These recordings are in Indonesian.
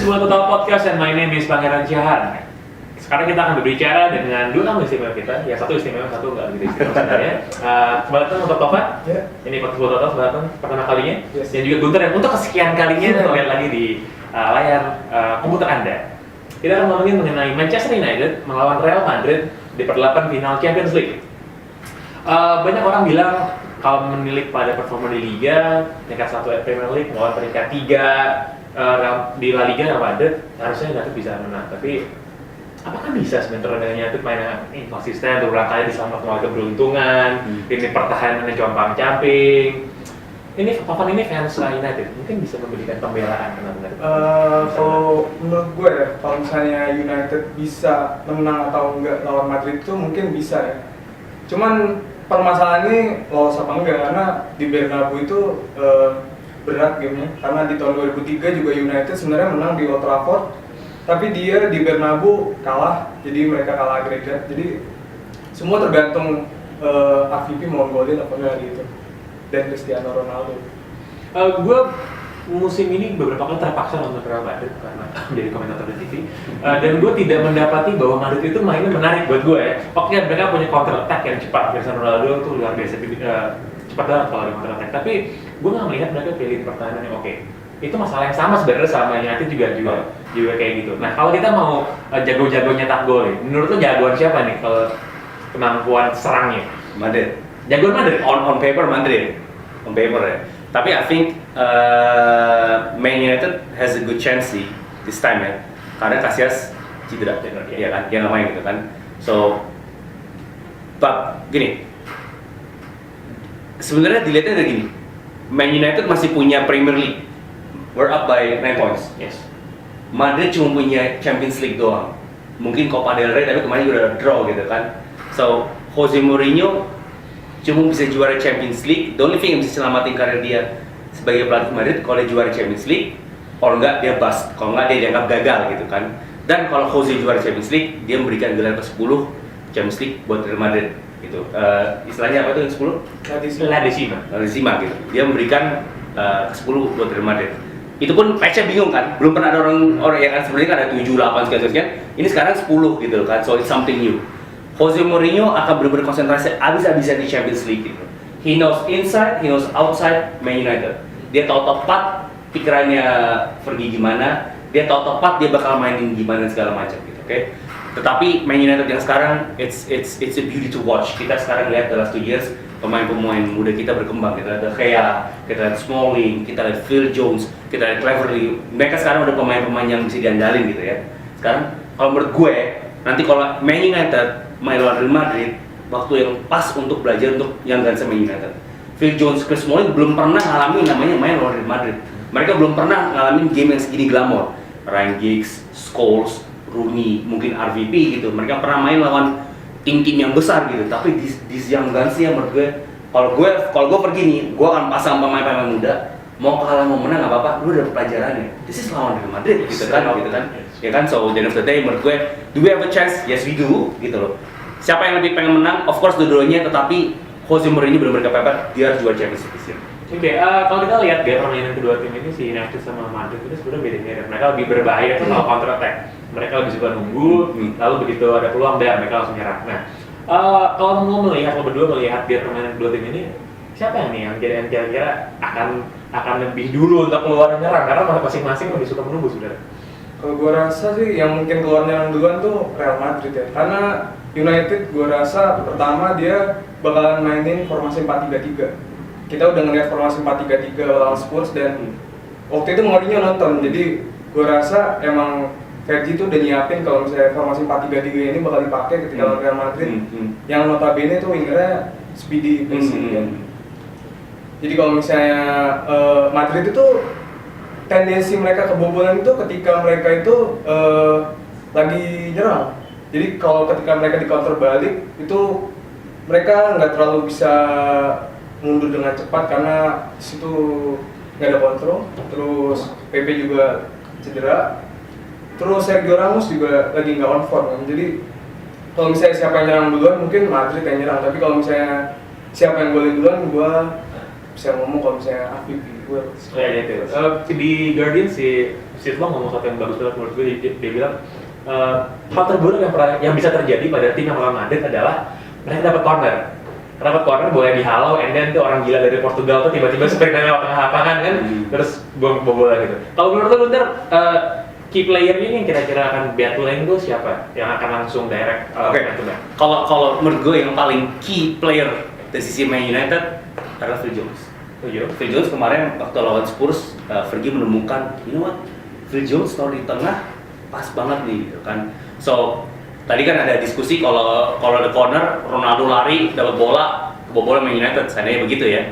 sebuah Total Podcast and my name is Pangeran Jahan. Sekarang kita akan berbicara dengan dua tamu istimewa kita. Ya satu istimewa, satu nggak begitu istimewa sebenarnya. Selamat datang untuk Tovan. Ini podcast Total selamat datang pertama kalinya. Dan juga Guntur yang untuk kesekian kalinya lihat lagi di layar komputer Anda. Kita akan ngomongin mengenai Manchester United melawan Real Madrid di /8 final Champions League. Banyak orang bilang kalau menilik pada performa di Liga, peringkat 1 Premier League melawan peringkat 3 di La Liga Real Madrid, harusnya United bisa menang. Tapi apakah bisa sebenarnya United mainnya inkonsisten, beberapa kali diselamatkan oleh keberuntungan, ini pertahanan yang compang-camping. Ini Tovan ini fans United, mungkin bisa memberikan pembelaan kenapa? Kalau menurut gue ya, kalau misalnya United bisa menang atau enggak lawan Madrid itu mungkin bisa ya. Cuman permasalahannya lolos apa enggak, karena di Bernabeu itu berat gamenya. Karena di tahun 2003 juga United sebenarnya menang di Old Trafford, tapi dia di Bernabeu kalah, jadi mereka kalah agregat. Jadi semua tergantung AVP mau golin apa enggak gitu. Dan Cristiano Ronaldo. Gue musim ini beberapa kali terpaksa nonton Real Madrid karena menjadi komentator di TV. Dan gue tidak mendapati bahwa Madrid itu mainnya menarik buat gue ya. Oke, mereka punya counter attack yang cepat. Cristiano Ronaldo tuh luar biasa cepat banget kalau di counter attack. Tapi gue nggak melihat mereka pilih pertahanan yang oke. Itu masalah yang sama sebenarnya sama United juga kayak gitu. Nah, kalau kita mau jago-jago nyetak gol nih, menurut lo jagoan siapa nih kalau kemampuan serangnya? Madrid. Jagoan Madrid? On paper Madrid. On paper ya. Tapi I think Man United has a good chance sih this time ya. Karena Casillas cedera ya kan, dia nggak main gitu kan. So, but gini, sebenarnya dilihatnya dari gini, Man United masih punya Premier League, we're up by 9 points. Yes. Madrid cuma punya Champions League doang. Mungkin Copa del Rey tapi kemarin udah draw gitu kan. So, Jose Mourinho cuma bisa juara Champions League. The only thing yang bisa selamatin karir dia sebagai pelatih Madrid kalau dia juara Champions League, kalau enggak dia bust, kalau enggak dia dianggap gagal gitu kan. Dan kalau Jose juara Champions League, dia memberikan gelar ke-10 Champions League buat Real Madrid gitu. Istilahnya apa itu yang 10? La Decima gitu. Dia memberikan ke-10 buat Real Madrid. Itu pun patch-nya bingung kan, belum pernah ada orang yang kan sebenarnya kan ada 7, 8 sekian. Ini sekarang 10 gitu kan, so it's something new. Jose Mourinho akan benar-benar konsentrasi abis-abisan di Champions League gitu. He knows inside, he knows outside Man United. Dia tahu tepat pikirannya Fergie gimana, dia tahu tepat dia bakal mainin gimana segala macam gitu, oke? Tetapi Man United yang sekarang it's a beauty to watch. Kita sekarang lihat the last 2 years pemain-pemain muda kita berkembang. Kita lihat De Gea, kita lihat Smalling, kita lihat Phil Jones, kita lihat Cleverley. Mereka sekarang udah pemain-pemain yang bisa diandalin gitu ya. Sekarang kalau menurut gue nanti kalau Man United main lawan Real Madrid, waktu yang pas untuk belajar untuk yang sama United. Phil Jones, Chris Smalling belum pernah ngalamin namanya main lawan Real Madrid. Mereka belum pernah ngalamin game yang segini glamor. Ryan Giggs, Scholes, Rooney, mungkin RVP gitu. Mereka pernah main lawan tim-tim yang besar gitu. Tapi di young guns yang menurut gue, kalau gue pergi nih, gue akan pasang pemain-pemain muda. Mau kalah mau menang nggak apa-apa, lu udah pelajarannya. This is lawan Real Madrid gitu kan. Ya kan, so at the end of the day menurut gue, do we have a chance? Yes we do, gitu loh. Siapa yang lebih pengen menang? Of course dua-duanya, tetapi Jose Mourinho benar-benar kepepet, dia harus juara Champions League this year. Oke, kalau kita lihat gaya permainan kedua tim ini, si United sama Madrid itu sebenarnya beda-beda. Mereka lebih berbahaya kalau counter attack. Mereka lebih suka nunggu, lalu begitu ada peluang dan mereka langsung nyerang. Nah, kalau lo berdua melihat gaya permainan kedua tim ini, siapa yang kira-kira akan lebih dulu untuk keluar nyerang? Karena masing-masing lebih suka menunggu sebenarnya. Kalau gue rasa sih yang mungkin keluar nyerang duluan tuh Real Madrid ya. Karena United gue rasa pertama dia bakalan mainin formasi 4-3-3. Kita udah ngeliat formasi 4-3-3 lawan Spurs dan waktu itu Mourinho nonton. Jadi gue rasa emang Fergie tuh udah nyiapin kalau misalnya formasi 4-3-3 ini bakal dipakai ketika lawan Real Madrid. Yang notabene tuh wingernya speedy ya. Jadi kalau misalnya Madrid itu tendensi mereka kebobolan itu ketika mereka itu lagi nyerang. Jadi kalau ketika mereka di counter balik itu mereka nggak terlalu bisa mundur dengan cepat karena situ nggak ada kontrol. Terus PP juga cedera. Terus Sergio Ramos juga lagi nggak on form. Jadi kalau misalnya siapa yang nyerang duluan mungkin Madrid yang nyerang. Tapi kalau misalnya siapa yang golin duluan, gua bisa ngomong kalau misalnya AVP gue. Di Guardian si Silva ngomong sesuatu yang bagus banget menurut gue. Dia bilang hal terburuk yang bisa terjadi pada tim yang melawan Madrid adalah mereka dapat corner boleh dihalau, and then tuh orang gila dari Portugal tuh tiba-tiba sprint dari tengah lapangan kan, terus buang bola gitu. Kalau menurut lu ntar key player-nya yang kira-kira akan battling tuh siapa? Yang akan langsung direct back to back? Kalau menurut gue yang paling key player dari sisi Man United adalah Phil Jones. Phil Jones kemarin waktu lawan Spurs, Fergie menemukan, you know what, Phil Jones taruh di tengah pas banget nih gitu kan. So tadi kan ada diskusi kalau ada corner, Ronaldo lari dapat bola, kebobolan Man United, seandainya begitu ya.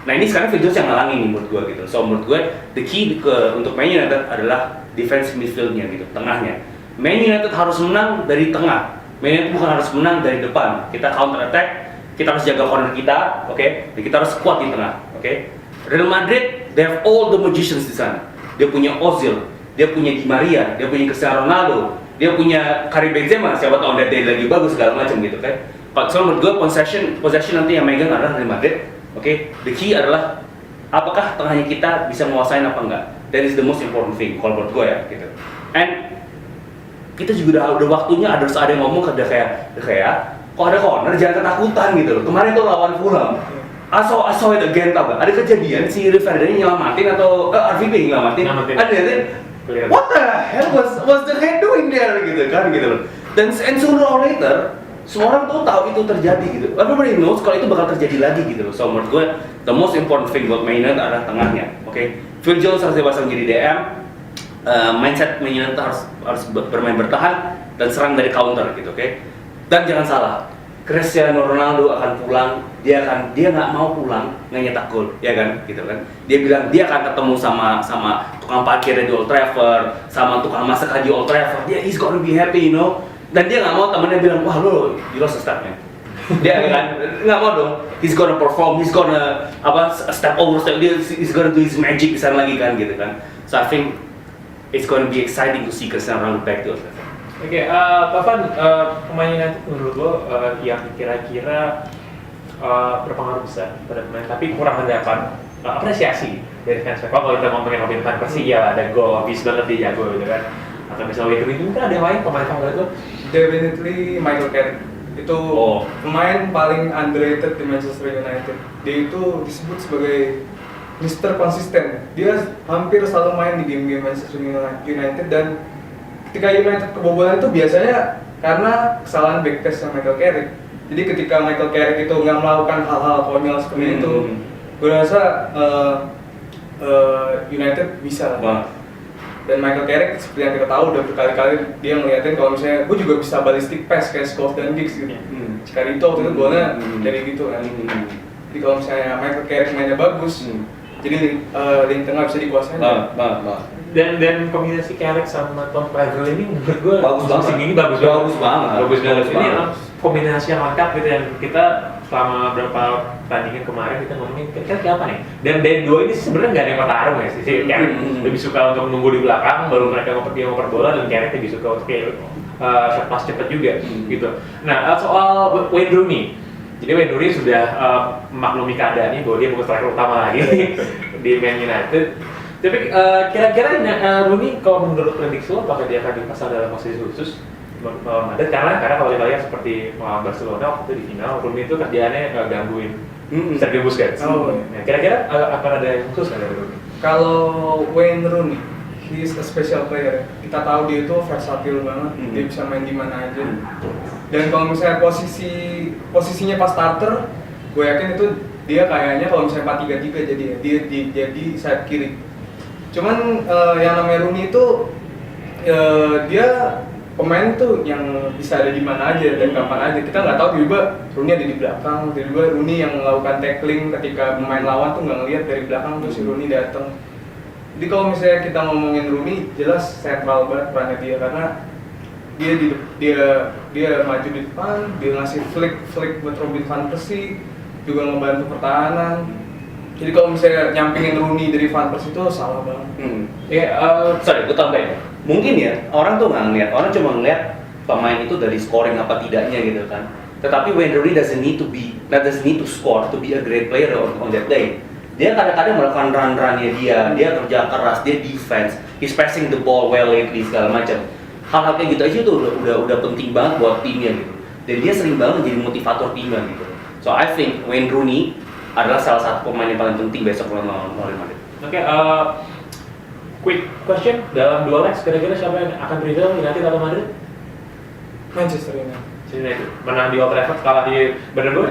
Nah ini sekarang Phil Jones yang ngalangin nih menurut gue gitu. So menurut gue the key untuk Man United adalah defense midfield-nya gitu, tengahnya. Man United harus menang dari tengah. Man United bukan harus menang dari depan. Kita counter attack, kita harus jaga corner kita, oke? Dan kita harus kuat di tengah, oke? Real Madrid, they have all the magicians di sana. Dia punya Ozil, dia punya Di Maria, dia punya Cristiano Ronaldo, dia punya Karim Benzema, siapa tahu dia lagi bagus segala macam gitu kan. So menurut gue possession nanti yang megang adalah Real Madrid, oke? The key adalah apakah tengahnya kita bisa menguasain apa enggak? That is the most important thing kalau menurut gue ya gitu. And kita juga udah waktunya ada yang ngomong ke De Gea, kok ada corner jangan ketakutan gitu loh. Kemarin tuh lawan Fulham, I saw it again, tau gak? Ada kejadian si Riverdale nyelamatin atau RVP nyelamatin. Ada lihat, what the hell was the head doing there gitu kan gitu loh. Dan sooner or later semua orang tuh tahu itu terjadi gitu. Everybody knows kalau itu bakal terjadi lagi gitu loh. So menurut gue the most important thing buat Man United adalah tengahnya, oke? Phil Jones harus dewasa menjadi DM. Mindset Man United harus bermain bertahan dan serang dari counter gitu, oke? Dan jangan salah, Cristiano Ronaldo akan pulang. Dia nggak mau pulang nggak nyetak gol, ya kan, gitu kan? Dia bilang dia akan ketemu sama tukang parkir di Old Trafford, sama tukang masak di Old Trafford. He's gonna be happy, you know. Dan dia nggak mau temennya bilang, wah lo you lost a step man. Dia kan nggak mau dong. He's gonna perform, he's gonna step over step. He's gonna do his magic di sana lagi kan, gitu kan. So I think it's gonna be exciting to see Cristiano Ronaldo back to Old Trafford. Oke, Taufan, pemain United menurut lo yang kira-kira berpengaruh besar pada pemain, tapi kurang mendapat apresiasi dari fans. Kalau kita ngomongin Robin van Persie, ya ada gol, habis banget dia jago gitu kan. Atau misalnya Wayne Rooney, mungkin ada yang lain pemain favorit lo? Definitely Michael Carrick. Itu pemain paling underrated di Manchester United. Dia itu disebut sebagai Mr. Konsisten. Dia hampir selalu main di game-game Manchester United, dan ketika United kebobolan itu biasanya karena kesalahan backtest yang Michael Carrick. Jadi ketika Michael Carrick itu nggak melakukan hal-hal konyol seperti itu, gue rasa United bisa lah. Dan Michael Carrick seperti yang kita tahu udah berkali-kali dia ngeliatin kalau misalnya gue juga bisa ballistic pass kayak Scholes dan Giggs gitu. Cicarito waktu itu golnya dari gitu kan. Jadi kalau misalnya Michael Carrick mainnya bagus, jadi lini tengah bisa dikuasain. Dan kombinasi Carrick sama Tom Cleverley ini menurut gue bagus banget. Ini kombinasi yang lengkap gitu, yang kita selama beberapa pertandingan kemarin kita ngomongin kira-kira apa nih. Dan dua ini sebenarnya nggak ada yang bertarung ya sih. Carrick lebih suka untuk menunggu di belakang, baru mereka ngoper bola, dan Carrick lebih suka untuk shot pass cepat juga gitu. Nah soal Wayne Rooney. Jadi Wayne Rooney sudah memaklumi keadaannya bahwa dia bukan striker utama lagi di Man United. Tapi kira-kira Rooney kalau menurut prediksi lo, apakah dia akan dipasang dalam posisi khusus melawan Madrid? Karena kalau kita lihat seperti melawan Barcelona waktu itu di final, Rooney itu kerjaannya gangguin Sergio Busquets. Nah, kira-kira akan ada yang khusus nggak dari Rooney? Kalau Wayne Rooney, he is a special player. Kita tahu dia itu versatile banget, dia bisa main di mana aja. Dan kalau misalnya posisinya pas starter, gue yakin itu dia kayaknya kalau misalnya 4-3-3 dia jadi sayap kiri. Cuman yang namanya Rooney itu dia pemain tuh yang bisa ada di mana aja dan kapan aja. Kita nggak tahu tiba-tiba Rooney ada di belakang, tiba-tiba Rooney yang melakukan tackling ketika pemain lawan tuh nggak ngelihat dari belakang tuh si Rooney datang. Jadi kalau misalnya kita ngomongin Rooney, jelas sentral banget perannya dia, karena dia maju di depan, dia ngasih flick buat Robin van Persie, juga ngebantu pertahanan. Jadi kalau misalnya nyampingin Rooney dari Van Persie itu salah banget. Sorry, gue tambahin. Mungkin ya, orang tuh nggak ngeliat, orang cuma ngeliat pemain itu dari scoring apa tidaknya gitu kan. Tetapi Wayne Rooney doesn't need to score to be a great player on that day. Dia kadang-kadang melakukan run-runnya dia kerja keras, dia defense. he's passing the ball well lately segala macam. Hal-hal kayak gitu aja tuh udah penting banget buat timnya gitu. Dan dia sering banget jadi motivator timnya gitu. So I think Wayne Rooney adalah salah satu pemain yang paling penting besok lawan Real Madrid. Oke, quick question, dalam 2 legs kira-kira siapa yang akan prevail, United atau Madrid? Manchester United. United menang di Old Trafford, kalah di Bernabeu.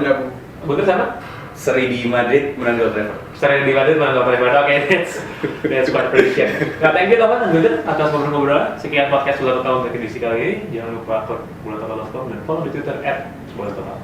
Betul sama? Seri di Madrid menang di Old Trafford. Sering di Madrid menang di Old Trafford. Oke, that's quite prediction. Nah, thank you teman Gunter atas ngobrol-ngobrol. Sekian podcast Bola Total untuk edisi kali ini. Jangan lupa klik bola total.com dan follow di Twitter @bola total.